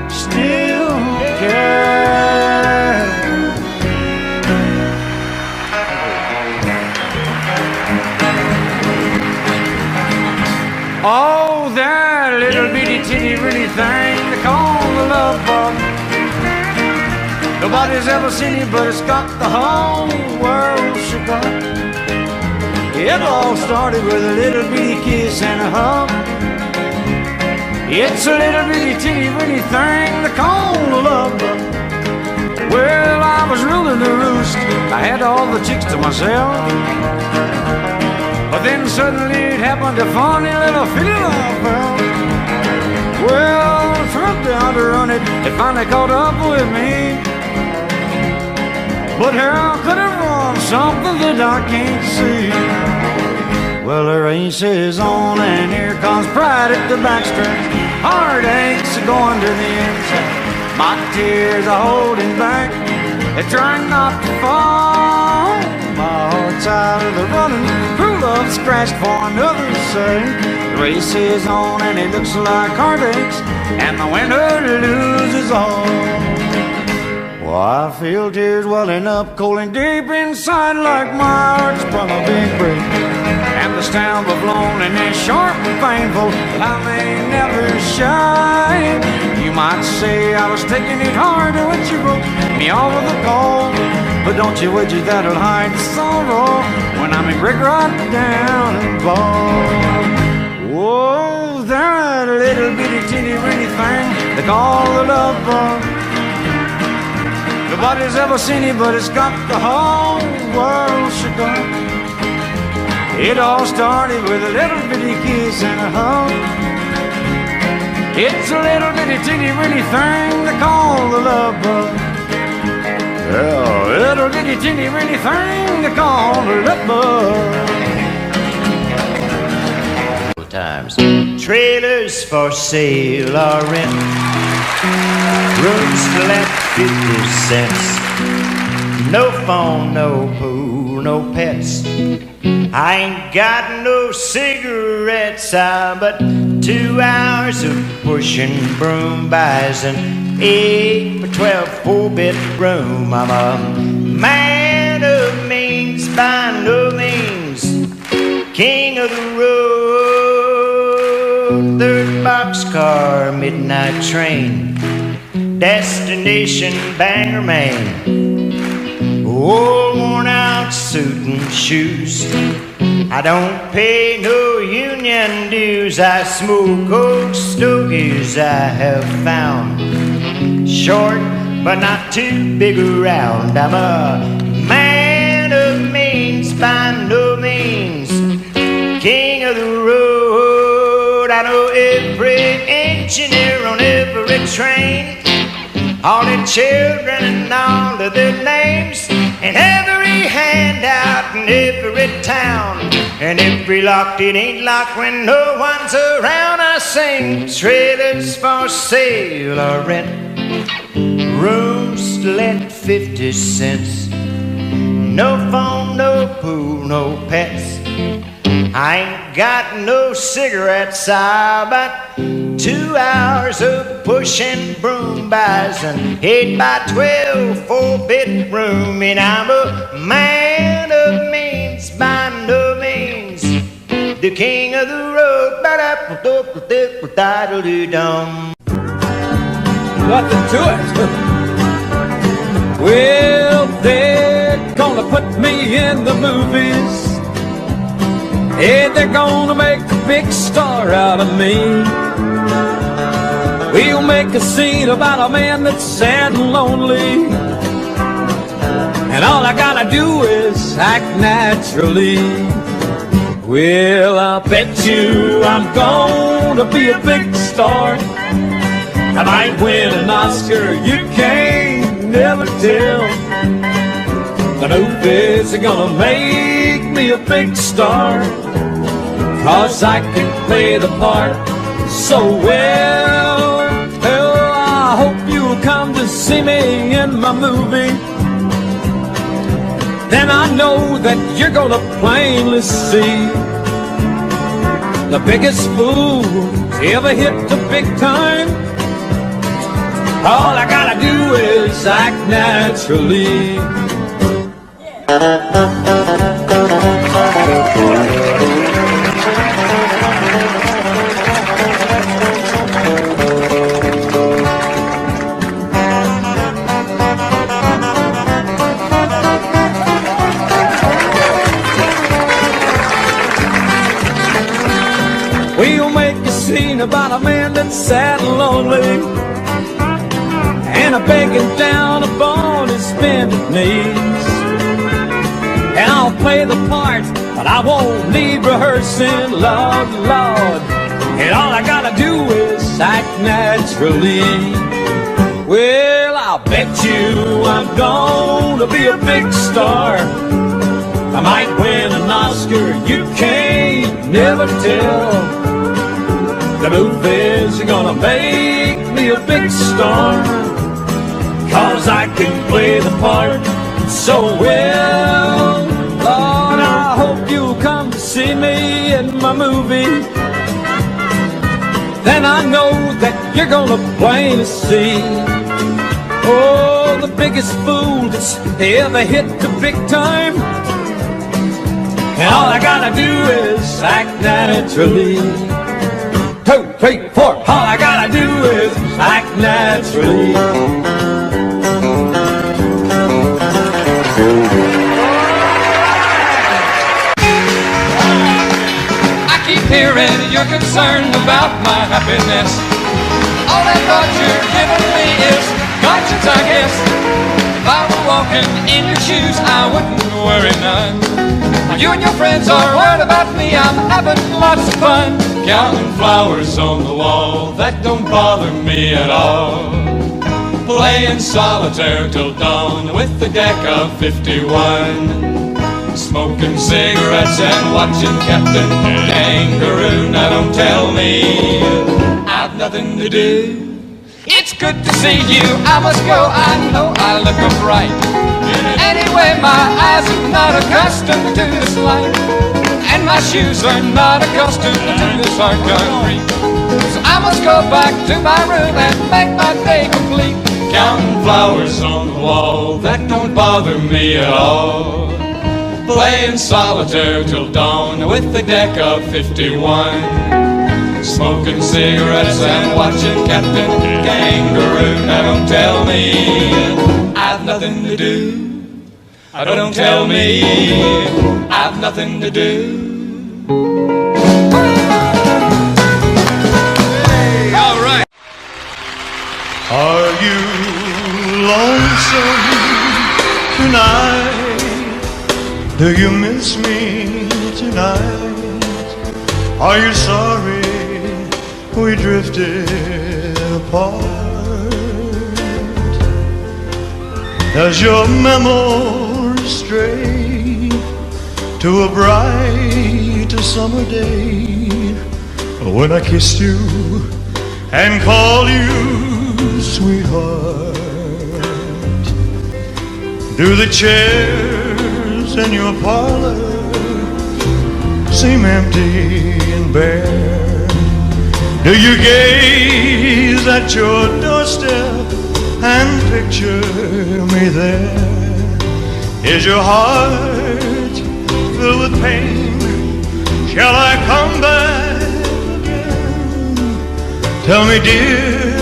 still care. Oh, that little bitty titty bitty thing they call the love bug. Nobody's ever seen it, but it's got the whole world shook up. It all started with a little bitty kiss and a hug. It's a little bitty teeny bitty thing they call a love bug. Well, I was ruling the roost, I had all the chicks to myself. But then suddenly it happened, a funny little feeling I felt. Well, I tried down to run it, it finally caught up with me. But how could it run something that I can't see? Well, the race is on and here comes pride at the backstretch. Heartaches are going to the inside. My tears are holding back, they're trying not to fall. My heart's out of the running, true love scratched for another's sake. The race is on and it looks like heartaches, and the winner loses all. Well, I feel tears welling up cold and deep inside, like my heart's from a big break. And the stamp of loneliness sharp and painful, but I may never shine. You might say I was taking it harder when you broke me over the cold, but don't you wish that'll hide the sorrow when I'm in brick right down and bald. Whoa, that little bitty teeny weeny thing they call the love bug. Nobody's ever seen it, but it's got the whole world shook up. It all started with a little bitty kiss and a hug. It's a little bitty teeny weeny thing they call the love bug. Yeah, a little bitty teeny weeny thing they call the love bug. Times. Trailers for sale or rent, rooms flat 50 cents. No phone, no pool, no pets. I ain't got no cigarettes, but 2 hours of pushing broom buys an 8 by 12 4-bedroom. I'm a man of means by no means, king of the road. 3rd boxcar, midnight train, destination Bangor, Maine. Old worn out suit and shoes, I don't pay no union dues. I smoke old stogies I have found, short but not too big around. I'm a man of means by no means, king of the road. I know every engineer on every train, all the children and all of their names, and every handout in every town, and every locked it ain't locked when no one's around. I sing trailers for sale or rent, rooms to let 50 cents, no phone, no pool, no pets. I ain't got no cigarettes, about 2 hours of pushing broom buys an 8x12 4-bedroom, and I'm a man of means by no means, the king of the road. Nothing to it. Well, they're gonna put me in the movies. Hey, they're gonna make a big star out of me. We'll make a scene about a man that's sad and lonely, and all I gotta do is act naturally. Well, I'll bet you I'm gonna be a big star. I might win an Oscar, you can't never tell. The movies are gonna make me a big star, 'cause I can play the part so well. Oh, I hope you'll come to see me in my movie. Then I know that you're gonna plainly see the biggest fool to ever hit the big time. All I gotta do is act naturally. We'll make a scene about a man that's sad and lonely, and a begging down upon his bended knees. And I'll play the part, but I won't need rehearsing, Lord, Lord. And all I gotta do is act naturally. Well, I'll bet you I'm gonna be a big star. I might win an Oscar, you can't never tell. The movies are gonna make me a big star, 'cause I can play the part so well. Lord, I hope you'll come to see me in my movie. Then I know that you're gonna plainly see, oh, the biggest fool that's ever hit the big time. And all I gotta do is act naturally. 2, 3, 4. All I gotta do is act naturally. I keep hearing you're concerned about my happiness. All that thought you're giving me is conscience, I guess. If I were walking in your shoes, I wouldn't worry none. You and your friends are worried about me, I'm having lots of fun. Counting flowers on the wall, that don't bother me at all. Playing solitaire till dawn with the deck of 51. Smoking cigarettes and watching Captain Kangaroo. Now don't tell me I've nothing to do. It's good to see you, I must go, I know I look upright. Anyway, my eyes are not accustomed to this light, and my shoes are not accustomed to this hard concrete. So I must go back to my room and make my day complete. Counting flowers on the wall, that don't bother me at all. Playing solitaire till dawn with the deck of 51. Smoking cigarettes and watching Captain Kangaroo. Now don't tell me I've nothing to do. Don't tell me I've nothing to do. All right. Are you lonesome tonight? Do you miss me tonight? Are you sorry we drifted apart? Does your memory stray to a bright summer day when I kissed you and called you sweetheart? Do the chairs in your parlor seem empty and bare? Do you gaze at your doorstep and picture me there? Is your heart filled with pain? Shall I come back again? Tell me, dear,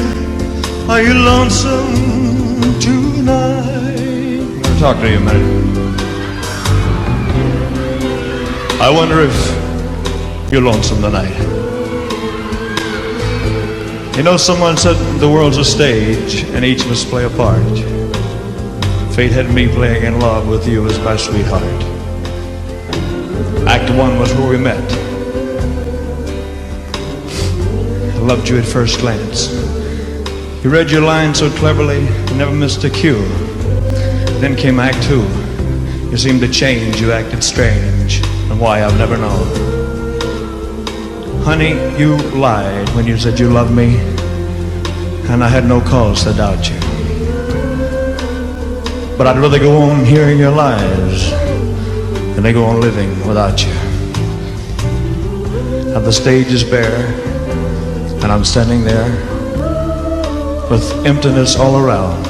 are you lonesome tonight? I'll talk to you a minute. I wonder if you're lonesome tonight. You know, someone said the world's a stage and each must play a part. Fate had me playing in love with you as my sweetheart. Act one was where we met. I loved you at first glance. You read your lines so cleverly, you never missed a cue. Then came act two. You seemed to change, you acted strange, and why I've never known. Honey, you lied when you said you loved me, and I had no cause to doubt you. But I'd rather go on hearing your lies than I go on living without you. Now the stage is bare, and I'm standing there with emptiness all around.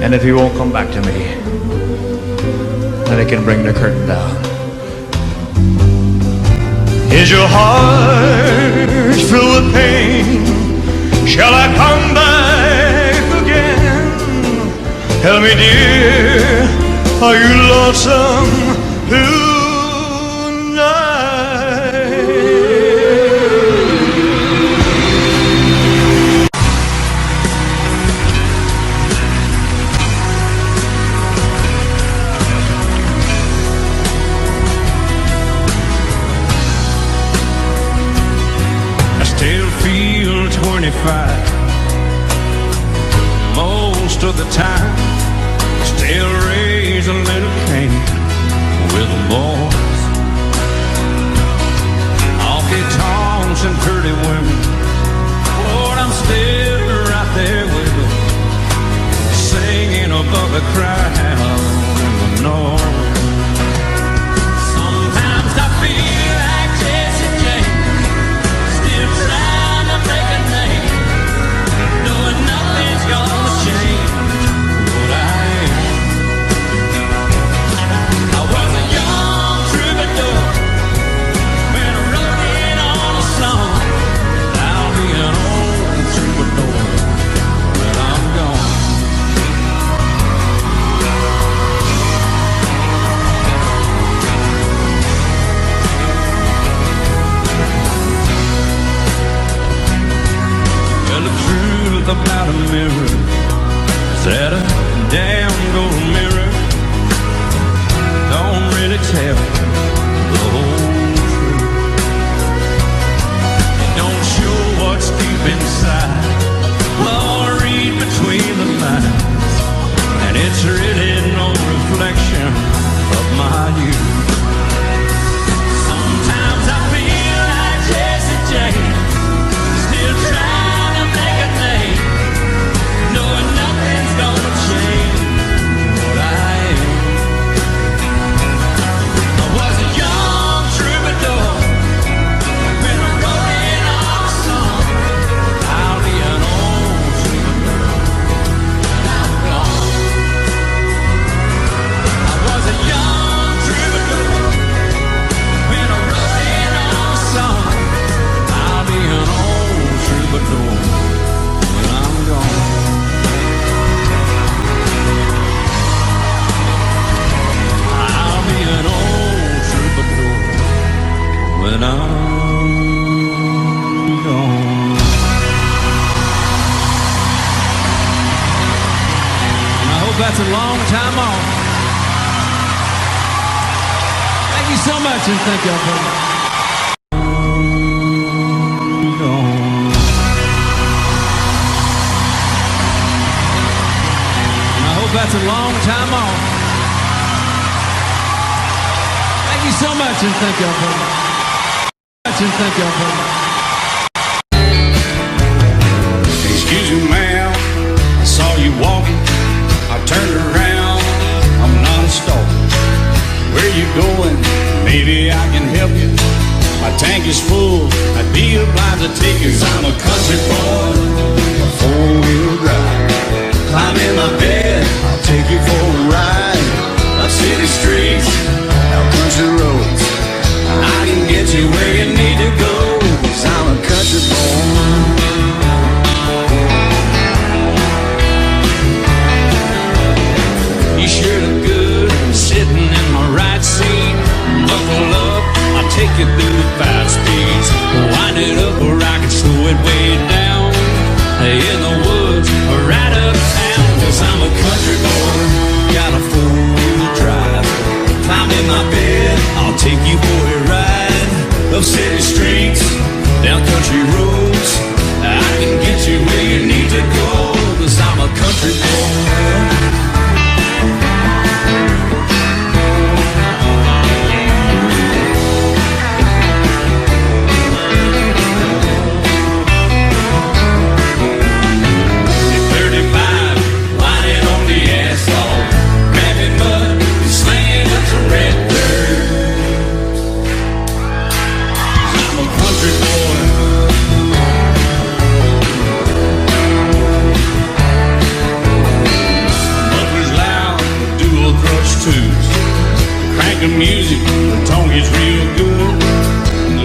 And if you won't come back to me, then I can bring the curtain down. Is your heart filled with pain? Shall I come back again? Tell me, dear, are you lonesome tonight? Most of the time, still raise a little Cain with the boys. Honky tonks and pretty women, Lord, I'm still right there with them, singing above the crowd in the north. Sometimes I feel like Jesse James, still trying to make a name, knowing nothing's gonna change what I am. I was a young troubadour when I wrote it on a song. I'll be an old troubadour when I'm gone. Well, the truth about a mirror is that a damn gold mirror don't really tell the whole truth. It don't show what's deep inside or read between the lines, and it's really no reflection of my youth. Sometimes I feel like Jesse James, still trying to make a name, knowing nothing's gonna change what I am. I was a young troubadour when I wrote it on a song. I'll be an old troubadour when I'm gone. I was a young troubadour when I wrote it on a song. I'll be an old troubadour when I'm gone. I'll be an old troubadour when I'm gone. I hope that's a long time off. Thank you so much, and thank y'all very much. I That's a long time off. Thank you so much, and thank y'all for me. Excuse me, ma'am, I saw you walking. I turned around, I'm not a stalker. Where you going? Maybe I can help you. My tank is full, I'd be obliged to take you. 'Cause I'm a country boy, a four-wheel drive. Climb in my bed, I'll take you for a ride. Up city streets, down country roads. I can get you where you need to go. 'Cause I'm a country boy. You sure look good sitting in my right seat. Buckle up, I'll take you through the 5 speeds. Wind it up or I can slow it way down. In the woods or right uptown. 'Cause I'm a country boy, got a 4-wheel drive. Climb in my bed, I'll take you for a ride. Up city streets, down country roads. I can get you where you need to go. 'Cause I'm a country boy. The music, the tone is real good.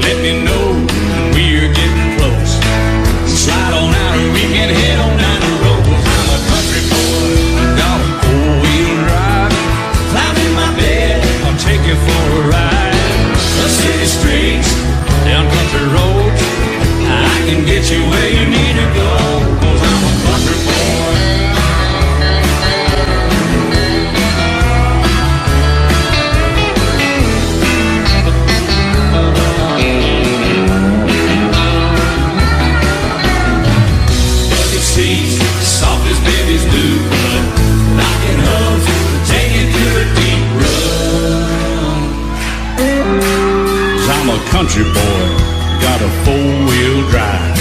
Let me know when we're getting close. Slide on out and we can head on down the road. 'Cause I'm a country boy, got a 4-wheel drive. Climb in my bed, I'll take you for a ride. The city streets, down country roads. I can get you where you need to go. 'Cause I'm a country boy. Soft as babies do, but knocking hooves to take it to a deep run. 'Cause I'm a country boy, got a 4-wheel drive.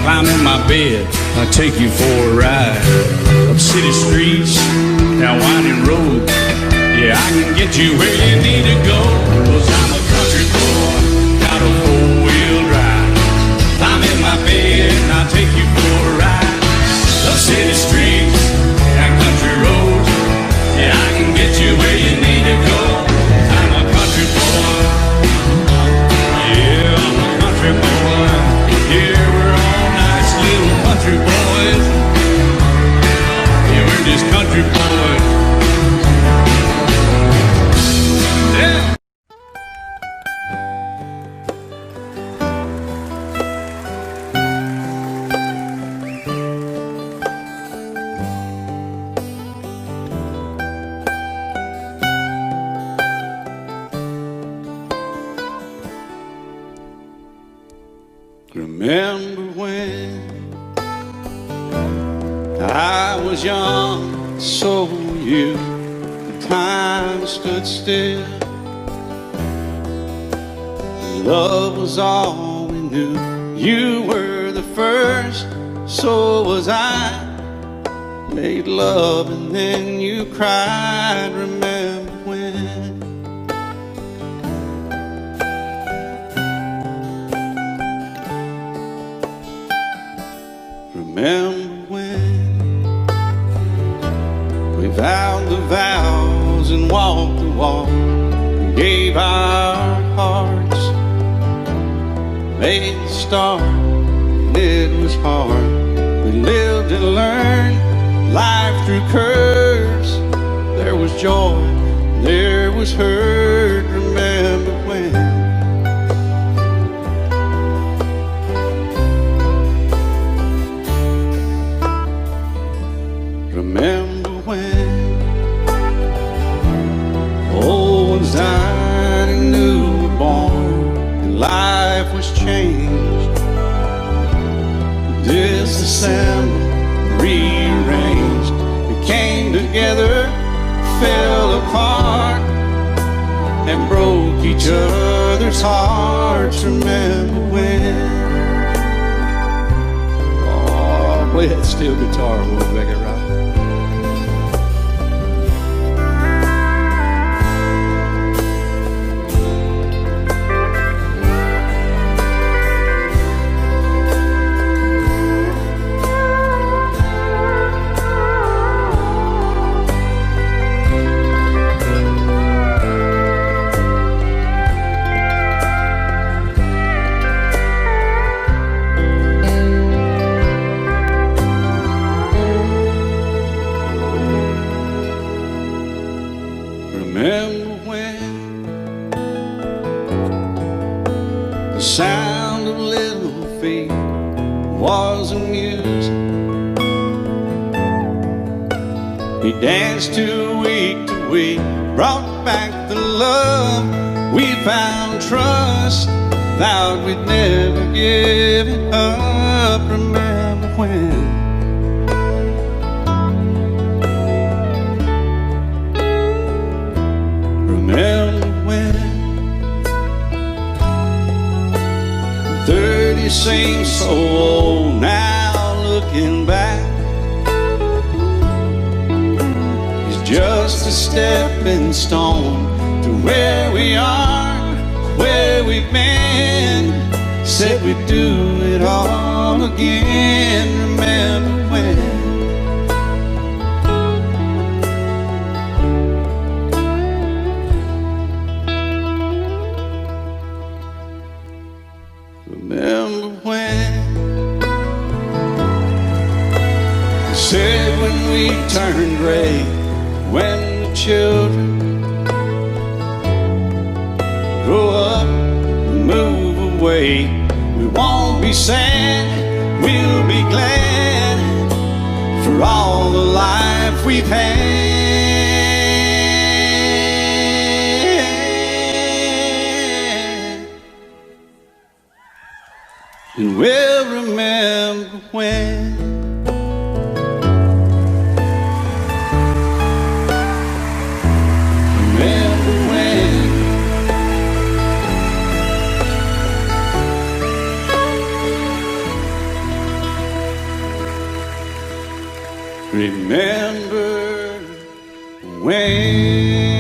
Climb in my bed, I'll take you for a ride. Up city streets, down winding roads. Yeah, I can get you where you need to go. 'Cause I'm a country boy, got a 4-wheel drive. Climb in my bed, and I'll take you for a ride. Up city streets, and country roads. Yeah, I can get you where you need to go. I'm a country boy. Yeah, I'm a country boy. Yeah, we're all nice little country boys. Yeah, we're just country boys. Yeah. Remember when I was young, so were you. Time stood still. Love was all we knew. You were the first, so was I. Made love and then you cried. Remember when? Remember when we vowed the vows and walked the walk and gave our hearts, made the start, and it was hard. We lived and learned life through curves. There was joy, there was hurt. Remember when? Remember when old ones died and new were born, and life was changed, disassembled, rearranged. We came together, fell apart, and broke each other's hearts. Remember when? Oh, play that steel guitar a little bit, right? Remember when the sound of little feet was amusing? We danced to week, brought back the love. We found trust, vowed we'd never give it up. Remember when? Remember when 30 seems so old now, looking back. It's just a stepping stone to where we are, where we've been. Said we'd do it all again. Remember when? Remember when they said when we turned gray, when the children grow up and move away, we won't be sad, we'll be glad for all the life we've had. And we'll remember when. Remember when. Remember when.